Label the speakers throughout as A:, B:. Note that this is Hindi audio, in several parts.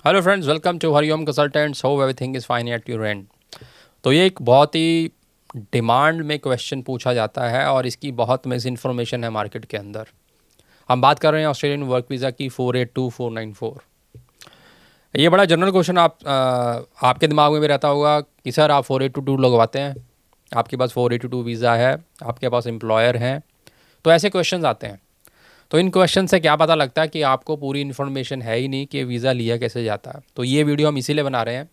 A: Hello friends, welcome to Hariom consultants. Hope everything is fine at your end. तो ये एक बहुत ही डिमांड में क्वेश्चन पूछा जाता है और इसकी बहुत मिस इन्फॉर्मेशन है मार्केट के अंदर। हम बात कर रहे हैं ऑस्ट्रेलियन वर्क वीज़ा की 482 494। ये बड़ा जनरल क्वेश्चन आपके दिमाग में भी रहता होगा कि सर आप 482 लगवाते हैं, आपके पास 482 वीज़ा है, आपके पास एम्प्लॉयर हैं, तो ऐसे क्वेश्चन आते हैं। तो इन क्वेश्चन से क्या पता लगता है कि आपको पूरी इन्फॉर्मेशन है ही नहीं कि वीज़ा लिया कैसे जाता है। तो ये वीडियो हम इसीलिए बना रहे हैं,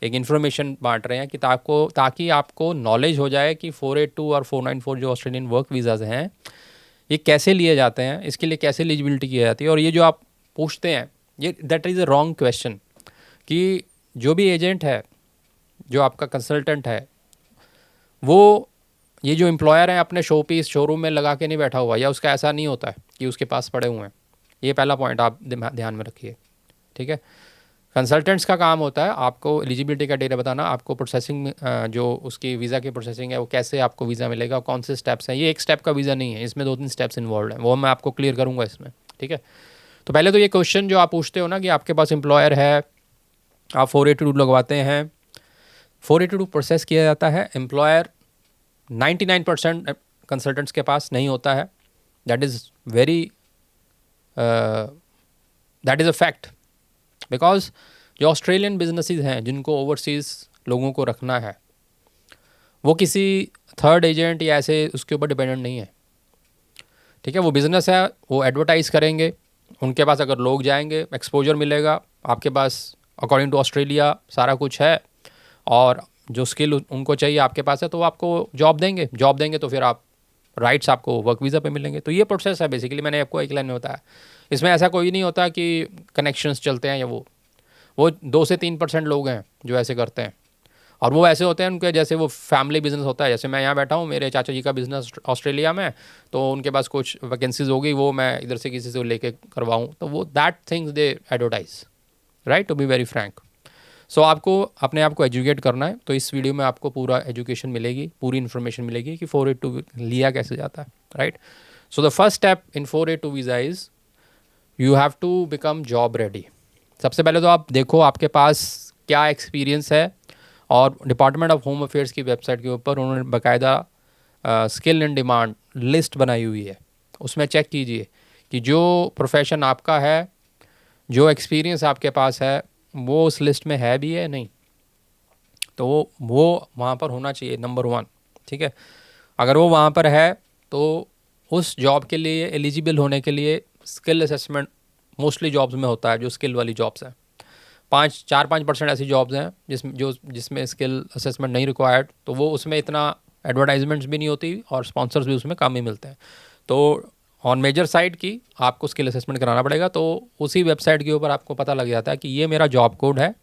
A: एक इन्फॉर्मेशन बांट रहे हैं कि ताकि आपको नॉलेज हो जाए कि 482 और 494 जो ऑस्ट्रेलियन वर्क वीज़ाज़ हैं ये कैसे लिए जाते हैं, इसके लिए कैसे एलिजिबिलिटी की जाती है। और ये जो आप पूछते हैं, ये that is a wrong question कि जो भी एजेंट है, जो आपका कंसल्टेंट है, वो ये जो एम्प्लॉयर है अपने शो पीस शोरूम में लगा के नहीं बैठा हुआ, या उसका ऐसा नहीं होता है कि उसके पास पड़े हुए हैं। ये पहला पॉइंट आप ध्यान में रखिए, ठीक है। कंसल्टेंट्स का काम होता है आपको एलिजिबिलिटी का डेटा बताना, आपको प्रोसेसिंग में जो उसकी वीज़ा की प्रोसेसिंग है वो कैसे आपको वीज़ा मिलेगा, कौन से स्टेप्स हैं। ये एक स्टेप का वीज़ा नहीं है, इसमें 2-3 स्टेप्स इन्वॉल्व हैं, वो मैं आपको क्लियर करूँगा इसमें, ठीक है। तो पहले तो ये क्वेश्चन जो आप पूछते हो ना कि आपके पास एम्प्लॉयर है, आप 482 लगवाते हैं। 482 प्रोसेस किया जाता है, एम्प्लॉयर 99% कंसल्टेंट्स के पास नहीं होता है। That is very that is a fact, because जो ऑस्ट्रेलियन बिजनेसेस हैं जिनको ओवरसीज़ लोगों को रखना है, वो किसी थर्ड एजेंट या ऐसे उसके ऊपर डिपेंडेंट नहीं है, ठीक है। वो बिज़नेस है, वो एडवर्टाइज़ करेंगे, उनके पास अगर लोग जाएंगे एक्सपोजर मिलेगा, आपके पास अकॉर्डिंग टू ऑस्ट्रेलिया सारा कुछ है, और जो स्किल उनको चाहिए आपके पास है, तो वो आपको जॉब देंगे तो फिर आप राइट्स आपको वर्क वीज़ा पे मिलेंगे। तो ये प्रोसेस है बेसिकली, मैंने आपको एक लाइन में बताया। इसमें ऐसा कोई नहीं होता कि कनेक्शंस चलते हैं, या वो 2 से 3% लोग हैं जो ऐसे करते हैं, और वो ऐसे होते हैं उनके जैसे वो फैमिली बिजनेस होता है। जैसे मैं यहाँ बैठा हूँ, मेरे चाचा जी का बिज़नेस ऑस्ट्रेलिया में, तो उनके पास कुछ वैकेंसीज होगी, वो मैं इधर से किसी से लेके करवाऊँ, तो वो that things they advertise, right, to be very frank. So आपको अपने आप को एजुकेट करना है, तो इस वीडियो में आपको पूरा एजुकेशन मिलेगी, पूरी इन्फॉर्मेशन मिलेगी कि 482 लिया कैसे जाता है, right. So the first step in 482 visa is you have to become job ready. सबसे पहले तो आप देखो आपके पास क्या एक्सपीरियंस है, और डिपार्टमेंट ऑफ होम अफेयर्स की वेबसाइट के ऊपर उन्होंने बाकायदा स्किल इन डिमांड लिस्ट बनाई हुई है। उसमें चेक कीजिए कि जो प्रोफेशन आपका है, जो एक्सपीरियंस आपके पास है, वो उस लिस्ट में है भी है नहीं, तो वो वहाँ पर होना चाहिए, नंबर 1, ठीक है। अगर वो वहाँ पर है तो उस जॉब के लिए एलिजिबल होने के लिए स्किल असेसमेंट मोस्टली जॉब्स में होता है, जो स्किल वाली जॉब्स हैं। 4-5% ऐसी जॉब्स हैं जिसमें स्किल असेसमेंट नहीं रिक्वायर्ड, तो वो उसमें इतना एडवर्टाइजमेंट्स भी नहीं होती और स्पॉन्सर्स भी उसमें कम ही मिलते हैं। तो ऑन मेजर साइट की आपको स्किल असेसमेंट कराना पड़ेगा, तो उसी वेबसाइट के ऊपर आपको पता लग जाता है कि ये मेरा जॉब कोड है,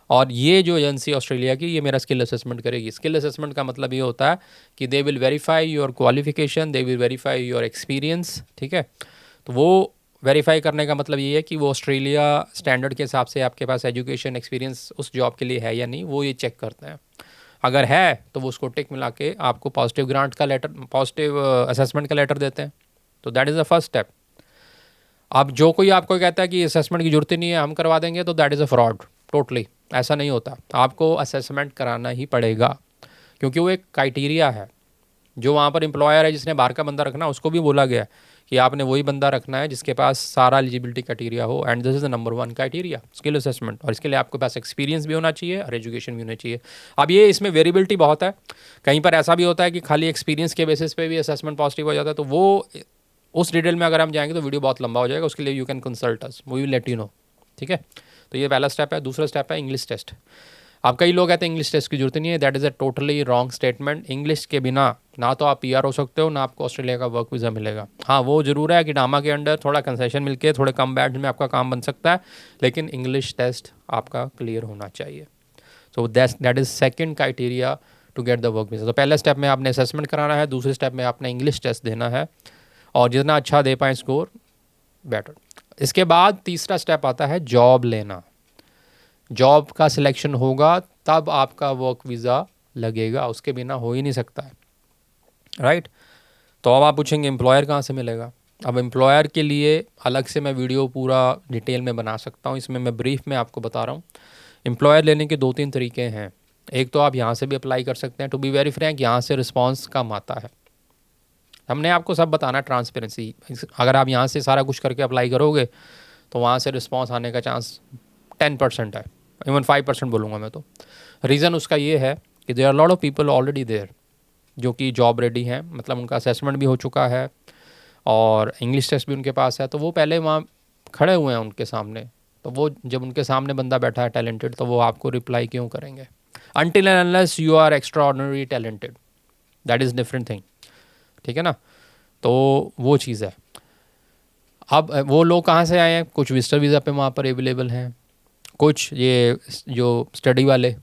A: और ये जो एजेंसी ऑस्ट्रेलिया की ये मेरा स्किल असेसमेंट करेगी। स्किल असेसमेंट का मतलब ये होता है कि they will verify your qualification, they will verify your experience, ठीक है। तो वो वेरीफाई करने का मतलब ये है कि वो ऑस्ट्रेलिया स्टैंडर्ड के हिसाब से आपके पास एजुकेशन एक्सपीरियंस उस जॉब के लिए है या नहीं, वो ये चेक करते हैं। अगर है तो वो उसको टिक मिला के आपको पॉजिटिव ग्रांट का लेटर, पॉजिटिव असेसमेंट का लेटर देते हैं। तो that is the first step. अब जो कोई आपको कहता है कि असेसमेंट की जरूरत ही नहीं है, हम करवा देंगे, तो that is a fraud totally. ऐसा नहीं होता, आपको असेसमेंट कराना ही पड़ेगा, क्योंकि वो एक क्राइटेरिया है। जो वहाँ पर एम्प्लॉयर है जिसने बाहर का बंदा रखना, उसको भी बोला गया है कि आपने वही बंदा रखना है जिसके पास सारा एलिजिबिलिटी क्राइटेरिया हो, and this is the number 1 criteria, skill assessment. और इसके लिए आपके पास एक्सपीरियंस भी होना चाहिए और एजुकेशन भी होना चाहिए। अब ये इसमें वेरिएबिलिटी बहुत है, कहीं पर ऐसा भी होता है कि खाली एक्सपीरियंस के बेसिस पे भी असेसमेंट पॉजिटिव हो जाता है, तो वो उस डिटेल में अगर हम जाएंगे तो वीडियो बहुत लंबा हो जाएगा, उसके लिए you can consult us, we will let you know, ठीक है। तो ये पहला स्टेप है। दूसरा स्टेप है इंग्लिश टेस्ट। अब कई लोग कहते हैं इंग्लिश टेस्ट की जरूरत नहीं है, that is a totally wrong statement. English के बिना ना तो आप पीआर हो सकते हो, ना आपको ऑस्ट्रेलिया का वर्क वीज़ा मिलेगा। हाँ, वो ज़रूर है कि डामा के अंडर थोड़ा कंसेशन मिलके थोड़े कम बैच में आपका काम बन सकता है, लेकिन इंग्लिश टेस्ट आपका क्लियर होना चाहिए। So that is second criteria to get the work visa. तो पहले स्टेप में आपने असेसमेंट कराना है, दूसरे स्टेप में आपने इंग्लिश टेस्ट देना है, और जितना अच्छा दे पाएँ स्कोर बेटर। इसके बाद तीसरा स्टेप आता है जॉब लेना। जॉब का सिलेक्शन होगा तब आपका वर्क वीज़ा लगेगा, उसके बिना हो ही नहीं सकता है, राइट। तो अब आप पूछेंगे एम्प्लॉयर कहाँ से मिलेगा। अब एम्प्लॉयर के लिए अलग से मैं वीडियो पूरा डिटेल में बना सकता हूँ, इसमें मैं ब्रीफ में आपको बता रहा हूँ। एम्प्लॉयर लेने के 2-3 तरीके हैं। एक तो आप यहाँ से भी अप्लाई कर सकते हैं। टू बी वेरी फ्रैंक, यहाँ से रिस्पॉन्स कम आता है। हमने आपको सब बताना, ट्रांसपेरेंसी। अगर आप यहाँ से सारा कुछ करके अप्लाई करोगे तो वहाँ से रिस्पॉन्स आने का चांस 10% है, इवन 5% बोलूँगा मैं तो। रीज़न उसका ये है कि there are lot of people already there जो कि जॉब रेडी हैं, मतलब उनका असेसमेंट भी हो चुका है और इंग्लिश टेस्ट भी उनके पास है, तो वो पहले वहाँ खड़े हुए हैं उनके सामने। तो वो जब उनके सामने बंदा बैठा है टैलेंटेड, तो वो आपको रिप्लाई क्यों करेंगे? Until and unless you are extraordinary talented, that is different thing, ठीक है ना। तो वो चीज़ है। अब वो लोग कहाँ से आए हैं? कुछ विजिटर वीज़ा पे वहाँ पर अवेलेबल हैं, कुछ ये जो स्टडी वाले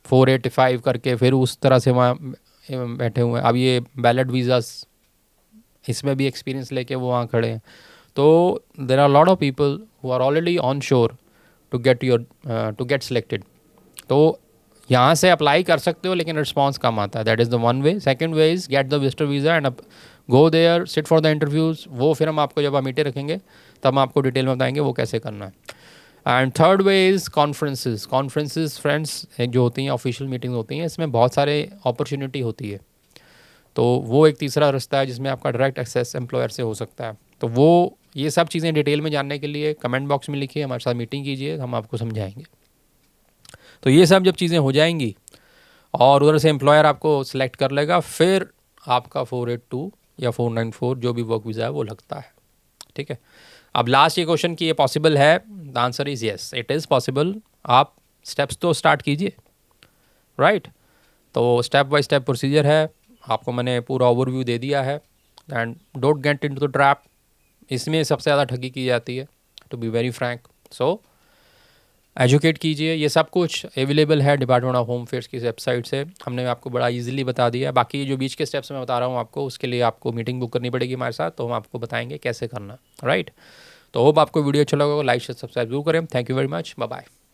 A: 485 करके फिर उस तरह से वहाँ बैठे हुए हैं। अब ये बैलेट वीज़ास, इसमें भी एक्सपीरियंस लेके वो वहाँ खड़े हैं। तो there are lot of people who are already onshore to get selected. तो यहाँ से अप्लाई कर सकते हो, लेकिन रिस्पॉन्स कम आता है। That is the one way. Second way is get the visitor visa and go there, sit for the interviews. वो फिर हम आपको जब मीटिंग रखेंगे तब हम आपको डिटेल में बताएंगे वो कैसे करना है। And third way is conferences friends, एक जो होती हैं ऑफिशियल मीटिंग्स होती हैं, इसमें बहुत सारे अपॉर्चुनिटी होती है। तो वो एक तीसरा रास्ता है जिसमें आपका डायरेक्ट एक्सेस एम्प्लॉयर से हो सकता है। तो वो ये सब चीज़ें डिटेल में जानने के लिए कमेंट बॉक्स में लिखिए, हमारे साथ मीटिंग कीजिए, हम आपको समझाएंगे। तो ये सब जब चीज़ें हो जाएंगी और उधर से एम्प्लॉयर आपको सिलेक्ट कर लेगा, फिर आपका 482 या 494 जो भी वर्क वीज़ा है वो लगता है, ठीक है। अब लास्ट ये क्वेश्चन कि ये पॉसिबल है, the answer is yes, it is possible. आप स्टेप्स तो स्टार्ट कीजिए, राइट। तो स्टेप बाय स्टेप प्रोसीजर है, आपको मैंने पूरा ओवरव्यू दे दिया है। And don't get into the trap, इसमें सबसे ज़्यादा ठगी की जाती है, to be very frank. So educate कीजिए। ये सब कुछ अवेलेबल है डिपार्टमेंट ऑफ होम अफेयर्स की वेबसाइट से, हमने आपको बड़ा इजीली बता दिया। बाकी जो बीच के स्टेप्स मैं बता रहा हूँ आपको, उसके लिए आपको मीटिंग बुक करनी पड़ेगी हमारे साथ, तो हम आपको बताएंगे कैसे करना, राइट। तो होप आपको वीडियो अच्छा लगा, लाइक शेयर सब्सक्राइब जरूर करें। Thank you very much, bye bye.